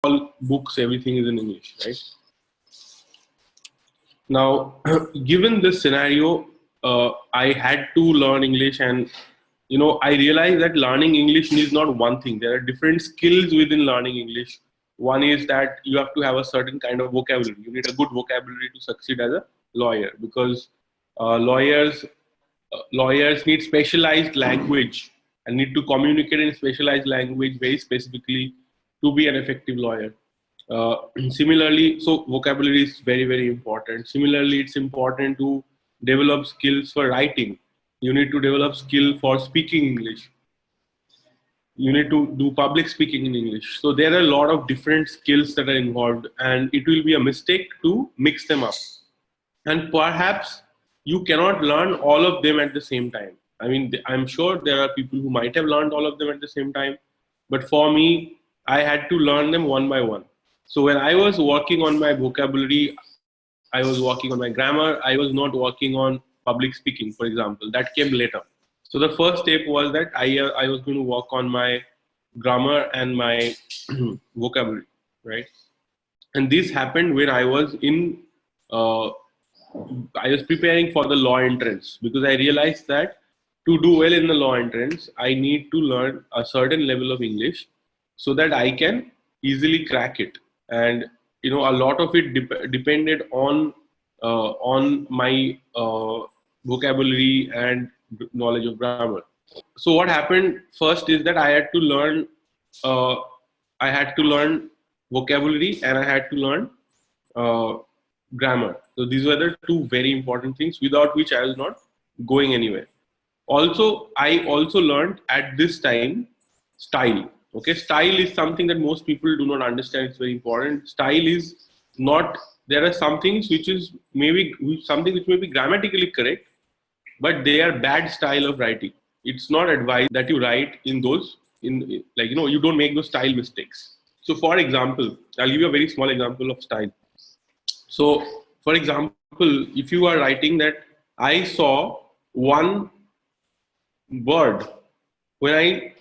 all books, everything is in English, right? Now, given this scenario, I had to learn English, and I realized that learning English is not one thing. There are different skills within learning English. One is that you have to have a certain kind of vocabulary. You need a good vocabulary to succeed as a lawyer, because lawyers need specialized language and need to communicate in specialized language very specifically to be an effective lawyer. Similarly, so vocabulary is very, very important. Similarly, it's important to develop skills for writing. You need to develop skill for speaking English. You need to do public speaking in English. So there are a lot of different skills that are involved, and it will be a mistake to mix them up. And perhaps you cannot learn all of them at the same time. I mean, I'm sure there are people who might have learned all of them at the same time, but for me, I had to learn them one by one. So when I was working on my vocabulary, I was working on my grammar, I was not working on public speaking, for example. That came later. So the first step was that I was going to work on my grammar and my vocabulary, right? And this happened when I was preparing for the law entrance, because I realized that to do well in the law entrance, I need to learn a certain level of English so that I can easily crack it. And a lot of it depended on my vocabulary and knowledge of grammar. So what happened first is that I had to learn vocabulary, and I had to learn grammar. So these were the two very important things without which I was not going anywhere. I also learned at this time style. Okay, style is something that most people do not understand. It's very important. Style is not. There are some things which may be grammatically correct, but they are bad style of writing. It's not advised that you write in those you don't make those style mistakes. So for example, I'll give you a very small example of style. So for example, if you are writing that I saw one bird when I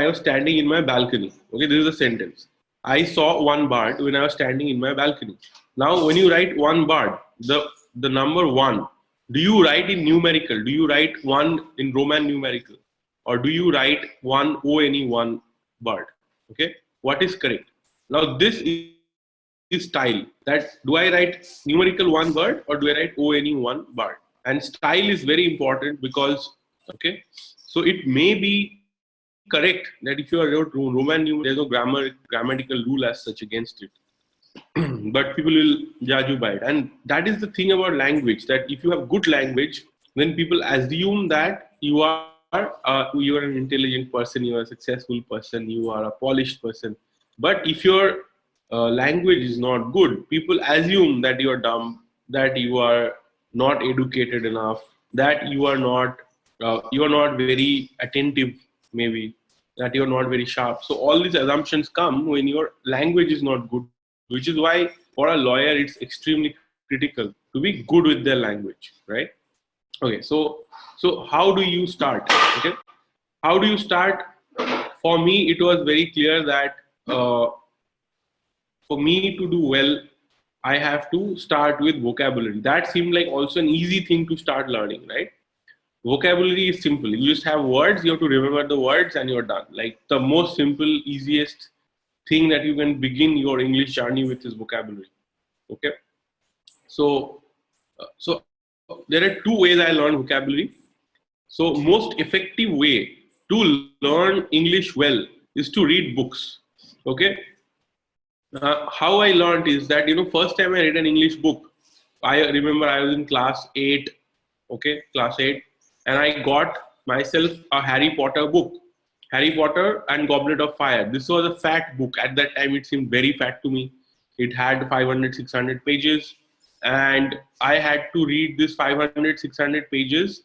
was standing in my balcony. Okay, this is a sentence. I saw one bird when I was standing in my balcony. Now, when you write one bird, the number one, do you write in numerical? Do you write one in Roman numerical? Or do you write one one bird? Okay, what is correct? Now, this is style. That do I write numerical one bird or do I write one bird? And style is very important because, okay, so it may be correct that if you are Roman numeral, there's no grammatical rule as such against it. But people will judge you by it. And that is the thing about language, that if you have good language, then people assume that you are an intelligent person, you are a successful person, you are a polished person. But if your language is not good, people assume that you are dumb, that you are not educated enough, that you are not very attentive, maybe, that you're not very sharp. So all these assumptions come when your language is not good, which is why for a lawyer it's extremely critical to be good with their language, right? Okay, so how do you start? Okay, how do you start? For me, it was very clear that for me to do well, I have to start with vocabulary. That seemed like also an easy thing to start learning, right? Vocabulary is simple. You just have words, you have to remember the words and you're done. Like the most simple, easiest thing that you can begin your English journey with is vocabulary. Okay. So there are two ways I learn vocabulary. So most effective way to learn English well is to read books. Okay. How I learned is that, first time I read an English book, I remember I was in class 8. Okay, class 8. And I got myself a Harry Potter book, Harry Potter and Goblet of Fire. This was a fat book. At that time, it seemed very fat to me. It had 500, 600 pages. And I had to read this 500, 600 pages.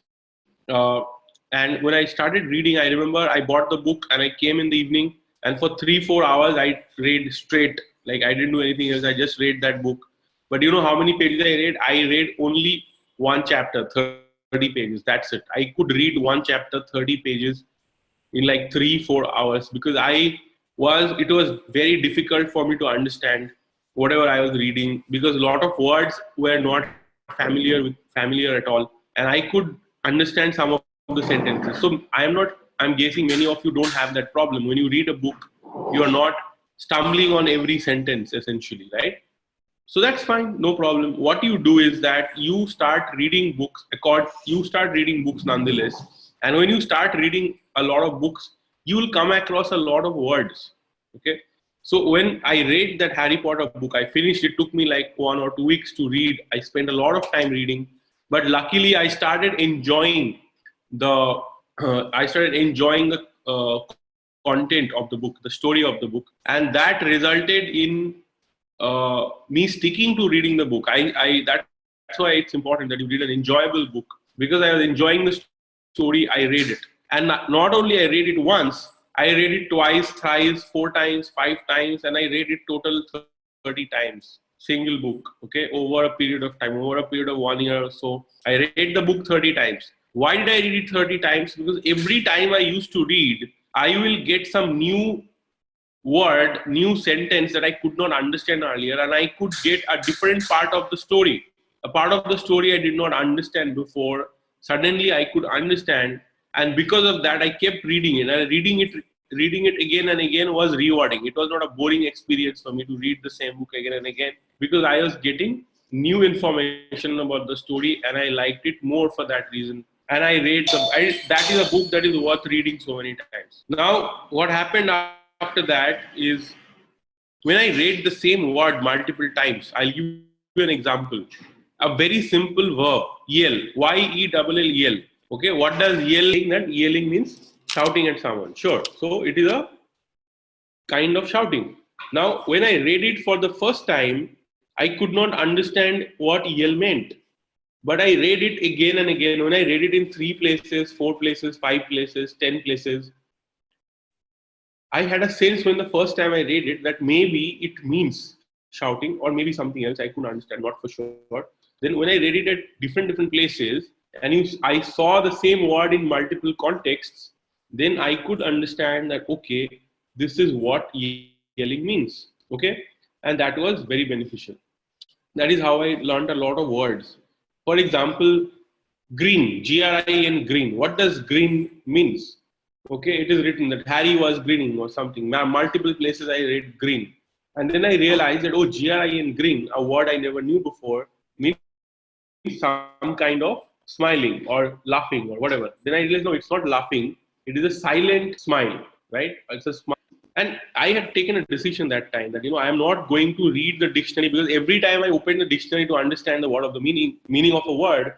And when I started reading, I remember I bought the book and I came in the evening. And for 3-4 hours, I read straight. Like I didn't do anything else. I just read that book. But you know how many pages I read? I read only one chapter, 30 pages. That's it. I could read one chapter, 30 pages in like 3-4 hours because I was it was very difficult for me to understand whatever I was reading, because a lot of words were not familiar at all, and I could understand some of the sentences. So I'm guessing many of you don't have that problem. When you read a book, you are not stumbling on every sentence essentially, right? So that's fine, no problem. What you do is that you start reading books. You start reading books nonetheless, and when you start reading a lot of books, you will come across a lot of words. Okay, so when I read that Harry Potter book, I finished. It took me like 1 or 2 weeks to read. I spent a lot of time reading, but luckily I started enjoying the content of the book, the story of the book, and that resulted in me sticking to reading the book. That's why it's important that you read an enjoyable book, because I was enjoying the story. I read it, and not only I read it once, I read it twice, thrice, 4 times, 5 times, and I read it total 30 times. Single book, okay, over a period of time, over a period of 1 year or so. I read the book 30 times. Why did I read it 30 times? Because every time I used to read, I will get some new word, new sentence that I could not understand earlier, and I could get a different part of the story. A part of the story I did not understand before. Suddenly I could understand, and because of that, I kept reading it. And reading it again and again was rewarding. It was not a boring experience for me to read the same book again and again, because I was getting new information about the story, and I liked it more for that reason. And I read that is a book that is worth reading so many times. Now, what happened after that is, when I read the same word multiple times, I'll give you an example. A very simple verb, yell, yell. Okay, what does yell mean? That yelling means shouting at someone. Sure. So it is a kind of shouting. Now, when I read it for the first time, I could not understand what yell meant. But I read it again and again. When I read it in 3 places, 4 places, 5 places, 10 places, I had a sense when the first time I read it that maybe it means shouting or maybe something else. I couldn't understand, not for sure. Then when I read it at different places, and I saw the same word in multiple contexts, then I could understand that, okay, this is what yelling means. Okay, and that was very beneficial. That is how I learned a lot of words. For example, green, Grin, green. What does green means? Okay, it is written that Harry was grinning or something. Multiple places I read green. And then I realized that, oh, Grin, green, a word I never knew before, means some kind of smiling or laughing or whatever. Then I realized, no, it's not laughing. It is a silent smile, right? It's a smile. And I had taken a decision that time that, I am not going to read the dictionary, because every time I opened the dictionary to understand the word of the meaning of a word,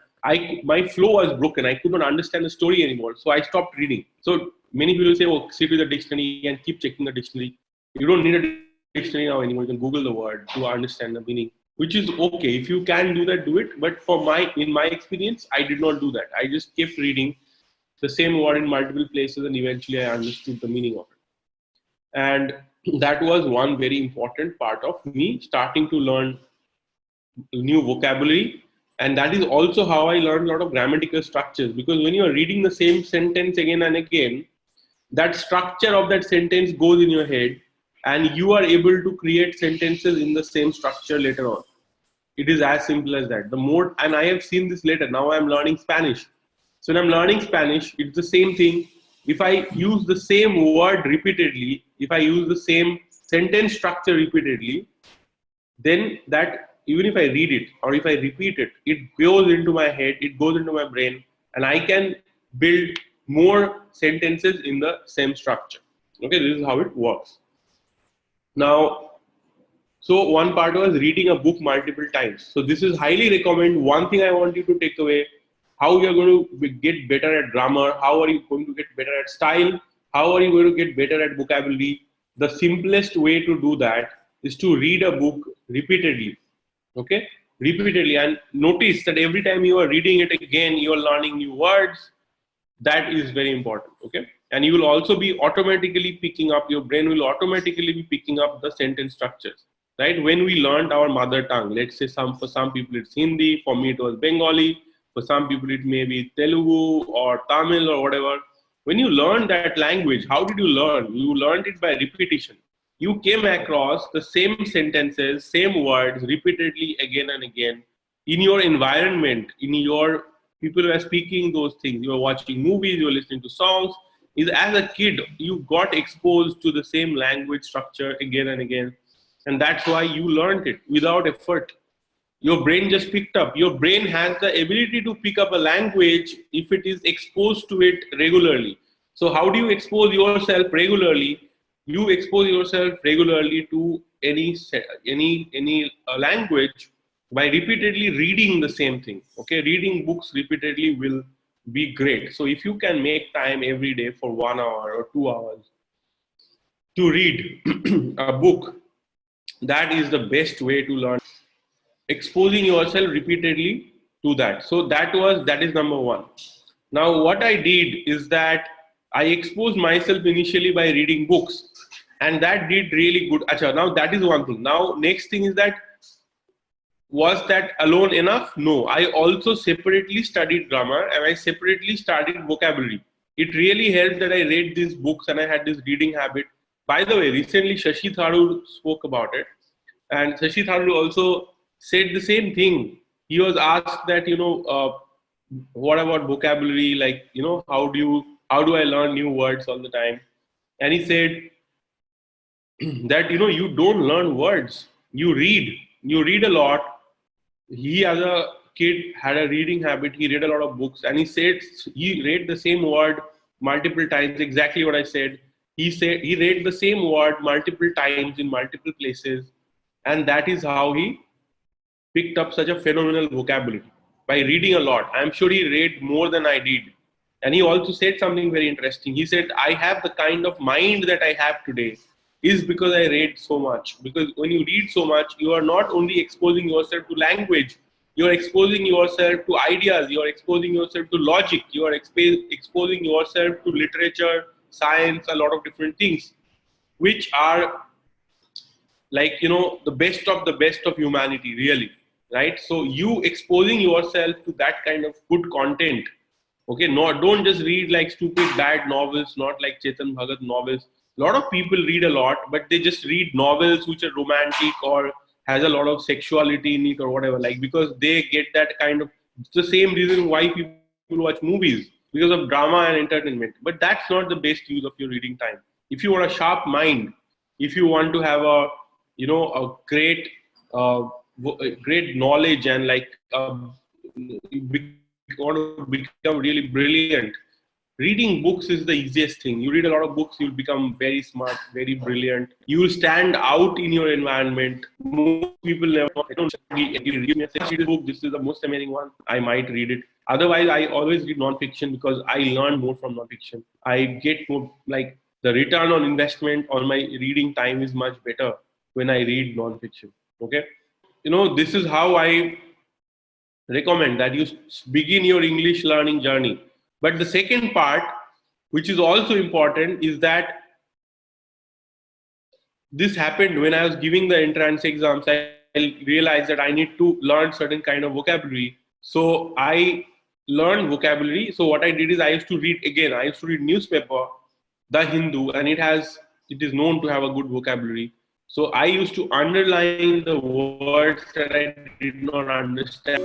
my flow was broken. I could not understand the story anymore. So I stopped reading. So many people say, oh, sit with the dictionary and keep checking the dictionary. You don't need a dictionary now anymore. You can Google the word to understand the meaning, which is okay. If you can do that, do it. But in my experience, I did not do that. I just kept reading the same word in multiple places, and eventually I understood the meaning of it. And that was one very important part of me starting to learn new vocabulary. And that is also how I learned a lot of grammatical structures, because when you are reading the same sentence again and again, that structure of that sentence goes in your head, and you are able to create sentences in the same structure later on. It is as simple as that. And I have seen this later. Now I'm learning Spanish. So when I'm learning Spanish, it's the same thing. If I use the same word repeatedly, if I use the same sentence structure repeatedly, then that, even if I read it or if I repeat it, it goes into my head, it goes into my brain, and I can build more sentences in the same structure. Okay, this is how it works. Now, so one part was reading a book multiple times. So this is highly recommend. One thing I want you to take away: how you are going to get better at grammar, how are you going to get better at style, how are you going to get better at vocabulary. The simplest way to do that is to read a book repeatedly. Okay, repeatedly, and notice that every time you are reading it again, you are learning new words. That is very important. Okay, and you will also be automatically picking up, your brain will automatically be picking up the sentence structures, right? When we learned our mother tongue, let's say for some people it's Hindi, for me it was Bengali, for some people it may be Telugu or Tamil or whatever. When you learn that language, how did you learn? You learned it by repetition. You came across the same sentences, same words repeatedly again and again in your environment, in your people who are speaking those things. You are watching movies, you are listening to songs. Is as a kid, you got exposed to the same language structure again and again. And that's why you learned it without effort. Your brain just picked up. Your brain has the ability to pick up a language if it is exposed to it regularly. So how do you expose yourself regularly? You expose yourself regularly to any language by repeatedly reading the same thing. Okay, reading books repeatedly will be great. So if you can make time every day for 1 hour or 2 hours to read a book, that is the best way to learn. Exposing yourself repeatedly to that. So that is number one. Now what I did is that I exposed myself initially by reading books, and that did really good. Achha, now that is one thing. Now next thing is that, was that alone enough? No, I also separately studied grammar and I separately studied vocabulary. It really helped that I read these books and I had this reading habit. By the way, recently Shashi Tharoor spoke about it, and Shashi Tharoor also said the same thing. He was asked that, what about vocabulary? Like, how do I learn new words all the time? And he said that, you don't learn words. You read a lot. He, as a kid, had a reading habit. He read a lot of books, and he said he read the same word multiple times. Exactly what I said. He said he read the same word multiple times in multiple places, and that is how he picked up such a phenomenal vocabulary by reading a lot. I'm sure he read more than I did. And he also said something very interesting. He said, I have the kind of mind that I have today is because I read so much. Because when you read so much, you are not only exposing yourself to language, you are exposing yourself to ideas, you are exposing yourself to logic, you are exposing yourself to literature, science, a lot of different things, which are like, the best of humanity, really, right? So you exposing yourself to that kind of good content. Okay, no, don't just read like stupid bad novels, not like Chetan Bhagat novels. A lot of people read a lot, but they just read novels which are romantic or has a lot of sexuality in it or whatever, like, because they get that kind of, it's the same reason why people watch movies, because of drama and entertainment. But that's not the best use of your reading time. If you want a sharp mind, if you want to have a great great knowledge, and like want to become really brilliant, reading books is the easiest thing. You read a lot of books, you'll become very smart, very brilliant. You will stand out in your environment. Most people never, I don't read this book, this is the most amazing one, I might read it. Otherwise, I always read non-fiction because I learn more from non-fiction. I get more, like, the return on investment on my reading time is much better when I read non-fiction. Okay. This is how I recommend that you begin your English learning journey. But the second part, which is also important, is that this happened when I was giving the entrance exams. I realized that I need to learn certain kind of vocabulary. So I learned vocabulary. So what I did is I used to read newspaper, The Hindu, and it is known to have a good vocabulary. So I used to underline the words that I did not understand.